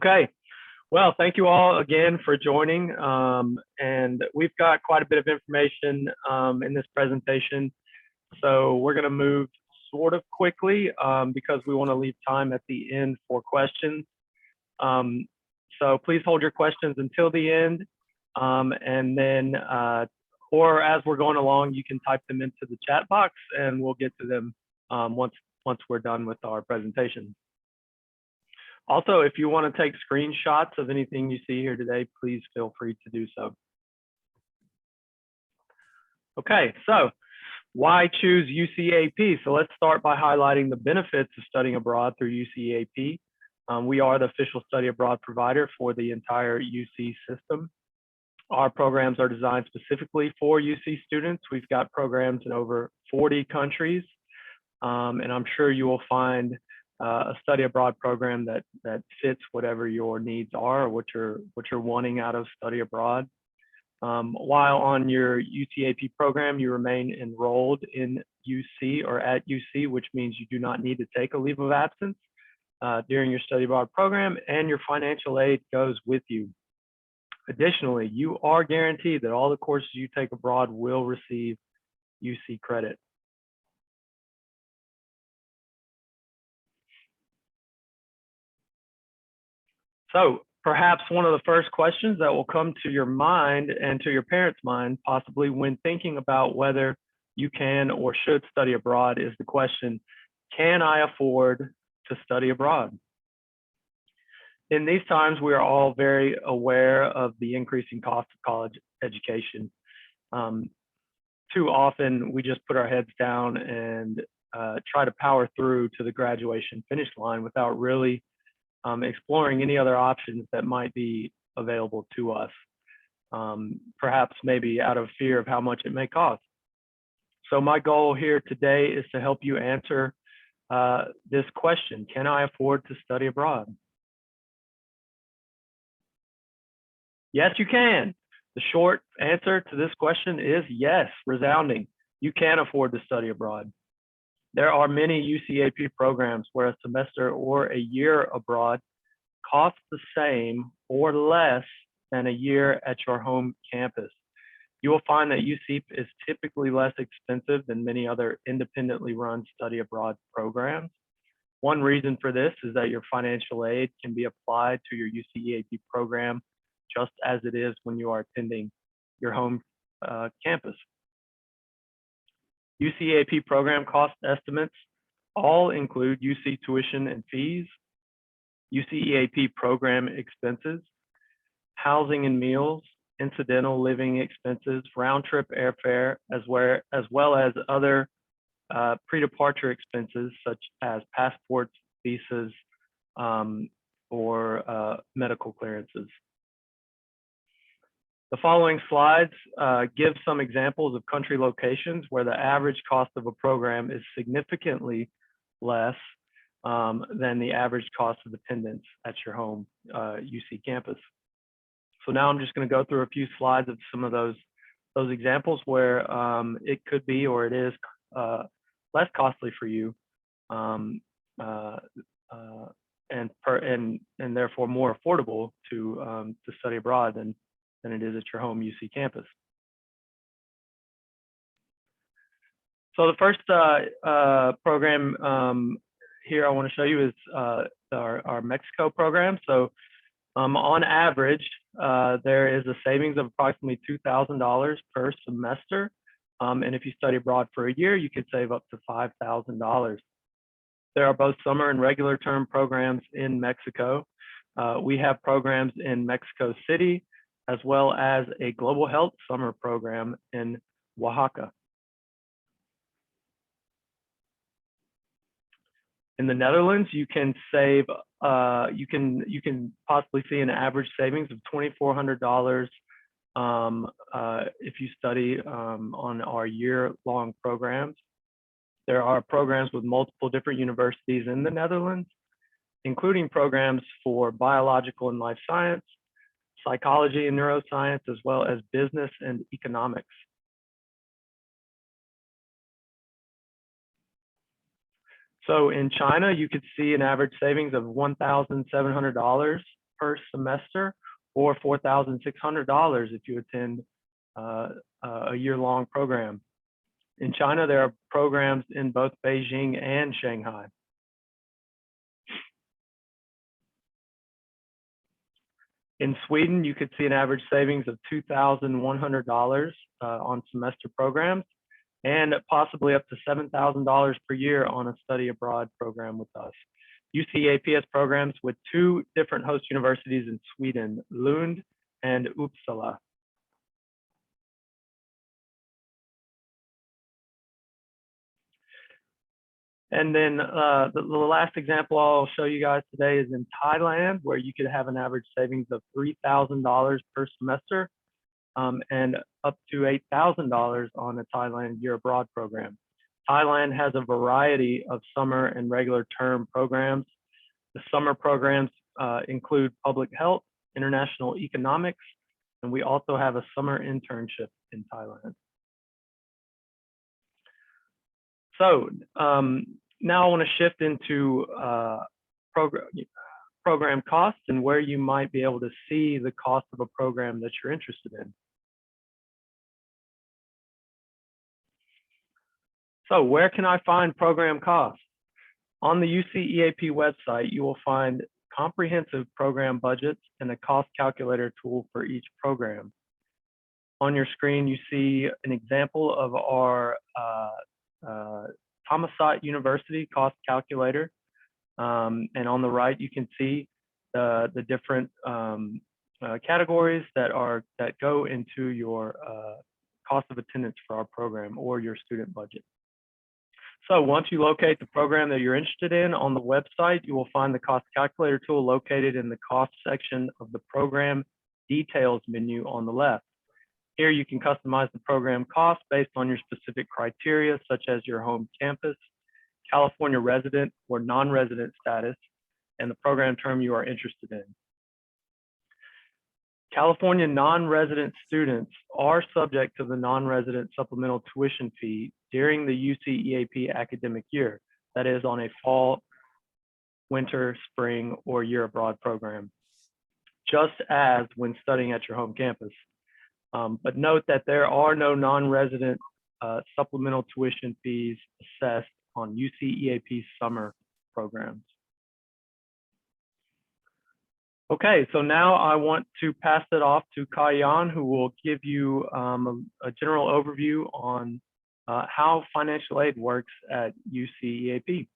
Okay, well, thank you all again for joining. And we've got quite a bit of information in this presentation. So we're going to move sort of quickly because we want to leave time at the end for questions. So please hold your questions until the end. And then, or as we're going along, you can type them into the chat box and we'll get to them once we're done with our presentation. Also, if you want to take screenshots of anything you see here today, please feel free to do so. Okay, so why choose UCEAP? So let's start by highlighting the benefits of studying abroad through UCEAP. We are the official study abroad provider for the entire UC system. Our programs are designed specifically for UC students. We've got programs in over 40 countries, and I'm sure you will find a study abroad program that fits whatever your needs are, or what you're wanting out of study abroad. While on your UCEAP program, you remain enrolled in UC or at UC, which means you do not need to take a leave of absence during your study abroad program, and your financial aid goes with you. Additionally, you are guaranteed that all the courses you take abroad will receive UC credit. So perhaps one of the first questions that will come to your mind and to your parents' mind, possibly when thinking about whether you can or should study abroad, is the question, can I afford to study abroad? In these times, we are all very aware of the increasing cost of college education. Too often, we just put our heads down and try to power through to the graduation finish line without really exploring any other options that might be available to us, perhaps maybe out of fear of how much it may cost. So my goal here today is to help you answer this question, can I afford to study abroad? Yes, you can. The short answer to this question is yes, resounding. You can afford to study abroad. There are many UCEAP programs where a semester or a year abroad costs the same or less than a year at your home campus. You will find that UCEAP is typically less expensive than many other independently run study abroad programs. One reason for this is that your financial aid can be applied to your UCEAP program just as it is when you are attending your home campus. UCEAP program cost estimates all include UC tuition and fees, UCEAP program expenses, housing and meals, incidental living expenses, round-trip airfare, as well as other pre-departure expenses such as passports, visas, or medical clearances. The following slides give some examples of country locations where the average cost of a program is significantly less than the average cost of attendance at your home UC campus. So now I'm just going to go through a few slides of some of those examples where it could be or it is less costly for you and therefore more affordable to study abroad than it is at your home UC campus. So the first program here I want to show you is our Mexico program. So on average, there is a savings of approximately $2,000 per semester. And if you study abroad for a year, you could save up to $5,000. There are both summer and regular term programs in Mexico. We have programs in Mexico City, as well as a global health summer program in Oaxaca. In the Netherlands, you can save, you can possibly see an average savings of $2,400 if you study on our year-long programs. There are programs with multiple different universities in the Netherlands, including programs for biological and life science, psychology and neuroscience, as well as business and economics. So in China, you could see an average savings of $1,700 per semester, or $4,600 if you attend a year-long program. In China, there are programs in both Beijing and Shanghai. In Sweden, you could see an average savings of $2,100 on semester programs, and possibly up to $7,000 per year on a study abroad program with us. UCEAP has programs with 2 different host universities in Sweden, Lund and Uppsala. And then the last example I'll show you guys today is in Thailand, where you could have an average savings of $3,000 per semester and up to $8,000 on a Thailand year abroad program. Thailand has a variety of summer and regular term programs. The summer programs include public health, international economics, and we also have a summer internship in Thailand. So now I want to shift into program costs and where you might be able to see the cost of a program that you're interested in. So where can I find program costs? On the UCEAP website, you will find comprehensive program budgets and a cost calculator tool for each program. On your screen, you see an example of our Thammasat University cost calculator. And on the right, you can see the different categories that go into your cost of attendance for our program or your student budget. So once you locate the program that you're interested in on the website, you will find the cost calculator tool located in the cost section of the program details menu on the left. Here you can customize the program cost based on your specific criteria, such as your home campus, California resident or non-resident status, and the program term you are interested in. California non-resident students are subject to the non-resident supplemental tuition fee during the UCEAP academic year, that is on a fall, winter, spring, or year abroad program, just as when studying at your home campus. But note that there are no non-resident supplemental tuition fees assessed on UCEAP summer programs. Okay, so now I want to pass it off to Kayan, who will give you a general overview on how financial aid works at UCEAP.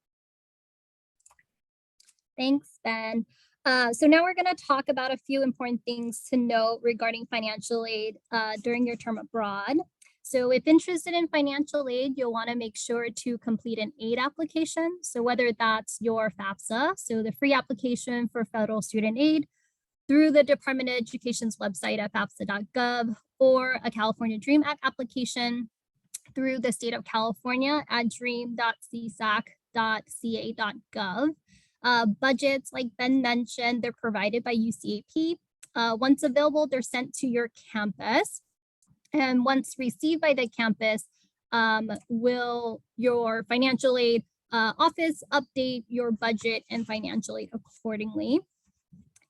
Thanks, Ben. So now we're going to talk about a few important things to know regarding financial aid during your term abroad. So if interested in financial aid, you'll want to make sure to complete an aid application. So whether that's your FAFSA, so the free application for federal student aid, through the Department of Education's website at fafsa.gov, or a California DREAM Act application through the state of California at dream.csac.ca.gov. Budgets, like Ben mentioned, they're provided by UCEAP. Once available, they're sent to your campus. And once received by the campus, will your financial aid office update your budget and financial aid accordingly.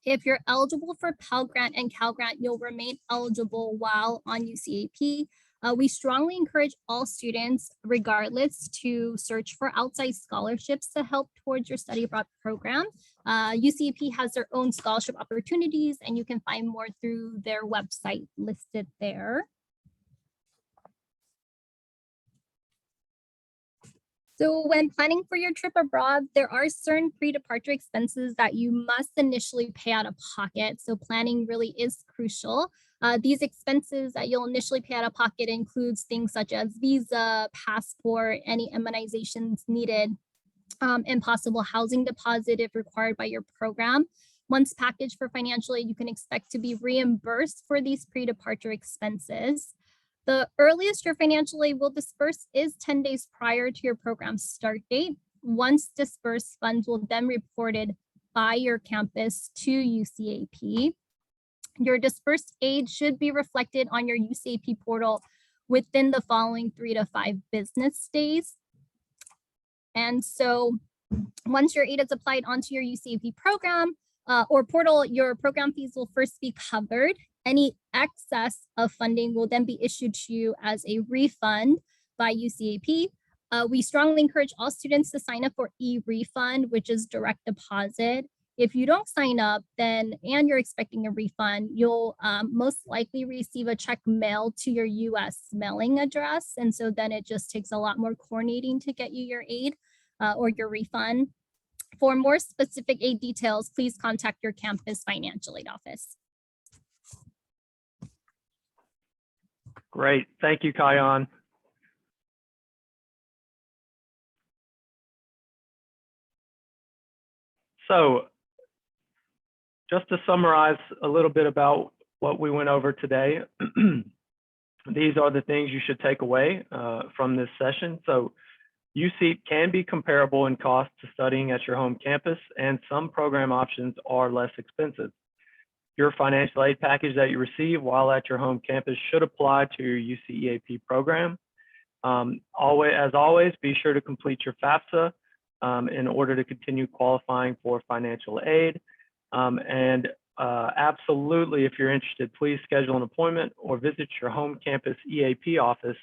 If you're eligible for Pell Grant and Cal Grant, you'll remain eligible while on UCEAP. We strongly encourage all students, regardless, to search for outside scholarships to help towards your study abroad program. UCEAP has their own scholarship opportunities, and you can find more through their website listed there. So when planning for your trip abroad, there are certain pre-departure expenses that you must initially pay out of pocket. So planning really is crucial. These expenses that you'll initially pay out of pocket includes things such as visa, passport, any immunizations needed, and possible housing deposit if required by your program. Once packaged for financial aid, you can expect to be reimbursed for these pre-departure expenses. The earliest your financial aid will disperse is 10 days prior to your program's start date. Once dispersed, funds will then be reported by your campus to UCEAP. Your dispersed aid should be reflected on your UCEAP portal within the following 3 to 5 business days. And so once your aid is applied onto your UCEAP program, or portal, your program fees will first be covered. Any excess of funding will then be issued to you as a refund by UCAP. We strongly encourage all students to sign up for e-refund, which is direct deposit. If you don't sign up, then and you're expecting a refund, you'll most likely receive a check mailed to your US mailing address. And so then it just takes a lot more coordinating to get you your aid or your refund. For more specific aid details, please contact your campus financial aid office. Great. Thank you, Kayan. So just to summarize a little bit about what we went over today, these are the things you should take away from this session. So UCEAP can be comparable in cost to studying at your home campus, and some program options are less expensive. Your financial aid package that you receive while at your home campus should apply to your UCEAP program. As always, be sure to complete your FAFSA in order to continue qualifying for financial aid. Absolutely, if you're interested, please schedule an appointment or visit your home campus EAP office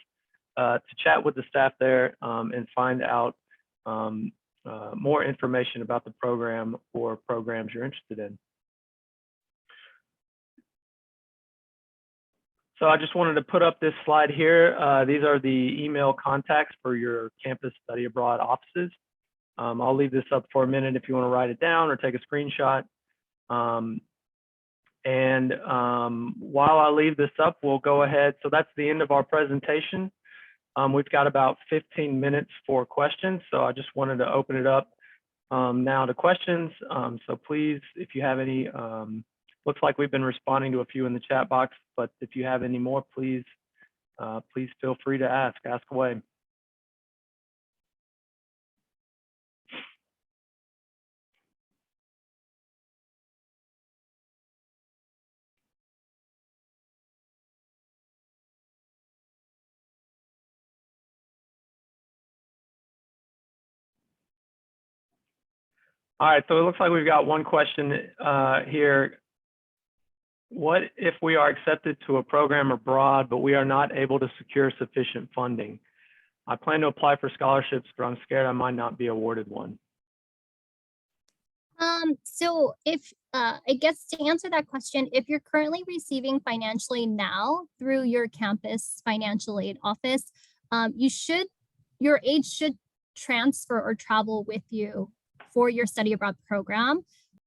to chat with the staff there and find out more information about the program or programs you're interested in. So I just wanted to put up this slide here. These are the email contacts for your campus study abroad offices. I'll leave this up for a minute if you want to write it down or take a screenshot. While I leave this up, we'll go ahead. So that's the end of our presentation. We've got about 15 minutes for questions. So I just wanted to open it up now to questions. So please, if you have any, looks like we've been responding to a few in the chat box, but if you have any more, please feel free to ask away. All right, so it looks like we've got one question here. What if we are accepted to a program abroad, but we are not able to secure sufficient funding? I plan to apply for scholarships, but I'm scared I might not be awarded one. So if I guess to answer that question, if you're currently receiving financial aid now through your campus financial aid office, your aid should transfer or travel with you for your study abroad program.